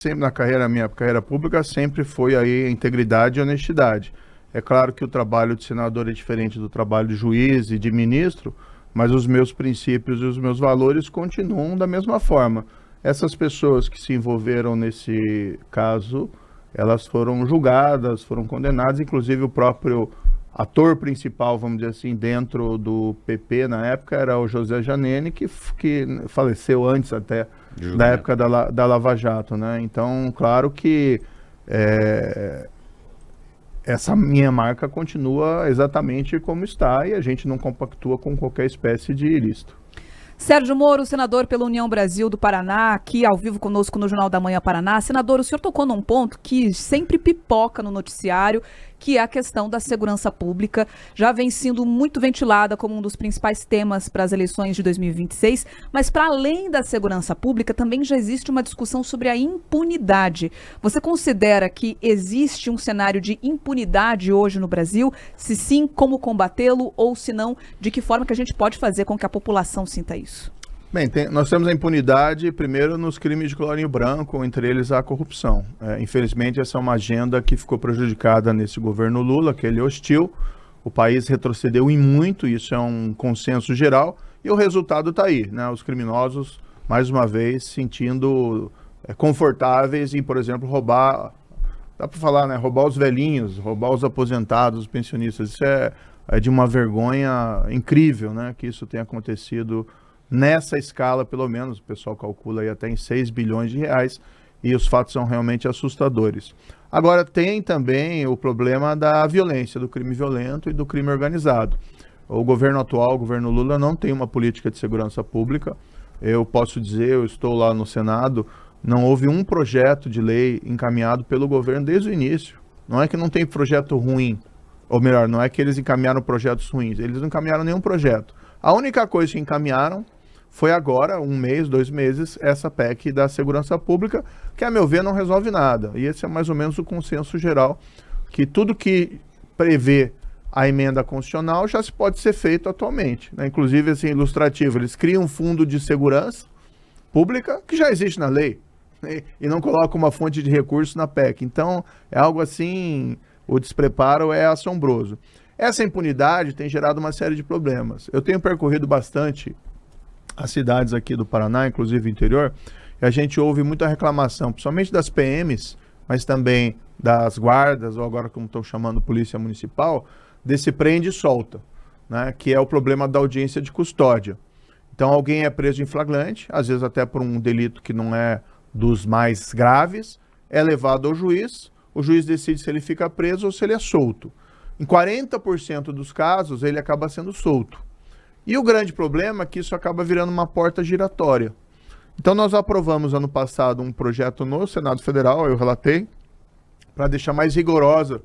sempre minha carreira pública sempre foi aí integridade e honestidade. É claro que o trabalho de senador é diferente do trabalho de juiz e de ministro, mas os meus princípios e os meus valores continuam da mesma forma. Essas pessoas que se envolveram nesse caso, elas foram julgadas, foram condenadas, inclusive o próprio ator principal, vamos dizer assim, dentro do PP na época era o José Janene, que faleceu antes até da época da Lava Jato, né? Então, claro que essa minha marca continua exatamente como está e a gente não compactua com qualquer espécie de ilícito. Sérgio Moro, senador pela União Brasil do Paraná, aqui ao vivo conosco no Jornal da Manhã Paraná. Senador, o senhor tocou num ponto que sempre pipoca no noticiário, que é a questão da segurança pública. Já vem sendo muito ventilada como um dos principais temas para as eleições de 2026, mas para além da segurança pública, também já existe uma discussão sobre a impunidade. Você considera que existe um cenário de impunidade hoje no Brasil? Se sim, como combatê-lo? Ou se não, de que forma que a gente pode fazer com que a população sinta isso? Bem, nós temos a impunidade, primeiro, nos crimes de colarinho branco, entre eles a corrupção. Infelizmente, essa é uma agenda que ficou prejudicada nesse governo Lula, que ele é hostil. O país retrocedeu em muito, isso é um consenso geral, e o resultado está aí, né? Os criminosos, mais uma vez, sentindo confortáveis em, por exemplo, roubar, dá para falar, né? Roubar os velhinhos, roubar os aposentados, os pensionistas. Isso é de uma vergonha incrível, né? Que isso tenha acontecido nessa escala, pelo menos, o pessoal calcula aí até em 6 bilhões de reais, e os fatos são realmente assustadores. Agora, tem também o problema da violência, do crime violento e do crime organizado. O governo atual, o governo Lula, não tem uma política de segurança pública. Eu posso dizer, eu estou lá no Senado, não houve um projeto de lei encaminhado pelo governo desde o início. Não é que não tem projeto ruim, ou melhor, não é que eles encaminharam projetos ruins, eles não encaminharam nenhum projeto. A única coisa que encaminharam foi agora, 1 mês, 2 meses, essa PEC da segurança pública, que, a meu ver, não resolve nada. E esse é mais ou menos o consenso geral, que tudo que prevê a emenda constitucional já se pode ser feito atualmente, né? Inclusive, assim, ilustrativo, eles criam um fundo de segurança pública que já existe na lei, né? E não colocam uma fonte de recurso na PEC. Então, é algo assim, o despreparo é assombroso. Essa impunidade tem gerado uma série de problemas. Eu tenho percorrido bastante as cidades aqui do Paraná, inclusive o interior, e a gente ouve muita reclamação, principalmente das PMs, mas também das guardas, ou agora como estão chamando polícia municipal, desse prende e solta, né, que é o problema da audiência de custódia. Então alguém é preso em flagrante, às vezes até por um delito que não é dos mais graves, é levado ao juiz, o juiz decide se ele fica preso ou se ele é solto. Em 40% dos casos, ele acaba sendo solto. E o grande problema é que isso acaba virando uma porta giratória. Então nós aprovamos ano passado um projeto no Senado Federal, eu relatei, para deixar mais rigorosa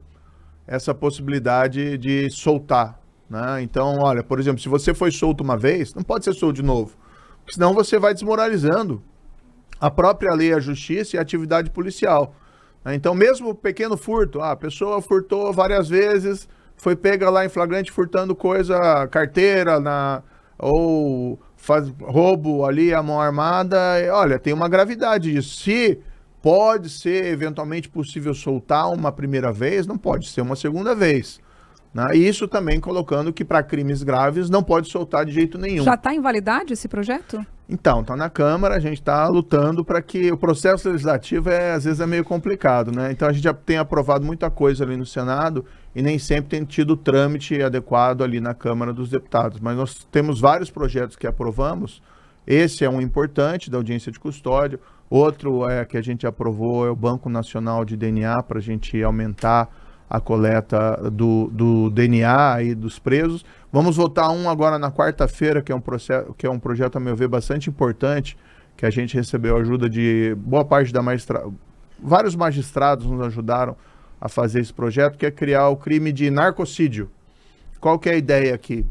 essa possibilidade de soltar, né? Então, olha, por exemplo, se você foi solto uma vez, não pode ser solto de novo, porque senão você vai desmoralizando a própria lei, a justiça e a atividade policial. Então, mesmo pequeno furto, a pessoa furtou várias vezes, foi pega lá em flagrante furtando coisa, carteira, ou faz roubo ali à mão armada, olha, tem uma gravidade disso. Se pode ser eventualmente possível soltar uma primeira vez, não pode ser uma segunda vez, né? E isso também colocando que para crimes graves não pode soltar de jeito nenhum. Já está em validade esse projeto? Então, está na Câmara, a gente está lutando para que o processo legislativo às vezes é meio complicado, né? Então a gente já tem aprovado muita coisa ali no Senado e nem sempre tem tido o trâmite adequado ali na Câmara dos Deputados. Mas nós temos vários projetos que aprovamos. Esse é um importante, da audiência de custódia. Outro que a gente aprovou é o Banco Nacional de DNA, para a gente aumentar a coleta do DNA e dos presos. Vamos votar agora na quarta-feira, que é um projeto, a meu ver, bastante importante, que a gente recebeu ajuda de boa parte da magistrada. Vários magistrados nos ajudaram a fazer esse projeto, que é criar o crime de narcocídio. Qual que é a ideia aqui?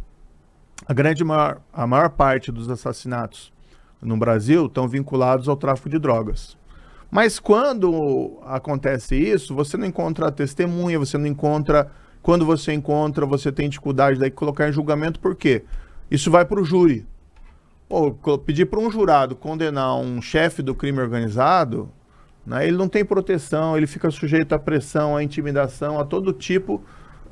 A maior parte dos assassinatos no Brasil estão vinculados ao tráfico de drogas. Mas quando acontece isso, você não encontra testemunha, você não encontra... Quando você encontra, você tem dificuldade de colocar em julgamento, por quê? Isso vai para o júri. Pedir para um jurado condenar um chefe do crime organizado né? Ele não tem proteção, ele fica sujeito à pressão, à intimidação, a todo tipo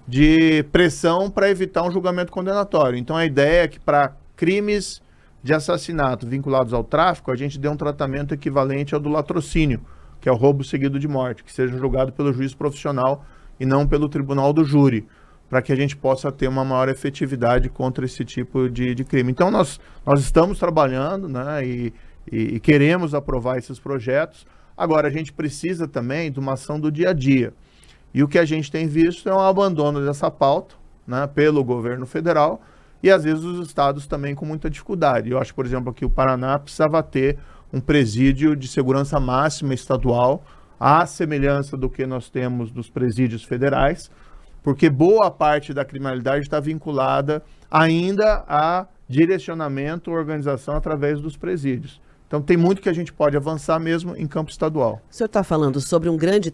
de pressão para evitar um julgamento condenatório. Então a ideia é que para crimes de assassinato vinculados ao tráfico, a gente dê um tratamento equivalente ao do latrocínio, que é o roubo seguido de morte, que seja julgado pelo juiz profissional e não pelo tribunal do júri, para que a gente possa ter uma maior efetividade contra esse tipo de crime. Então nós estamos trabalhando, né, e queremos aprovar esses projetos. Agora, a gente precisa também de uma ação do dia a dia. E o que a gente tem visto é um abandono dessa pauta, né, pelo governo federal, e às vezes os estados também com muita dificuldade. Eu acho, por exemplo, que o Paraná precisava ter um presídio de segurança máxima estadual, à semelhança do que nós temos dos presídios federais, porque boa parte da criminalidade está vinculada ainda a direcionamento ou organização através dos presídios. Então tem muito que a gente pode avançar mesmo em campo estadual. O senhor está falando sobre um grande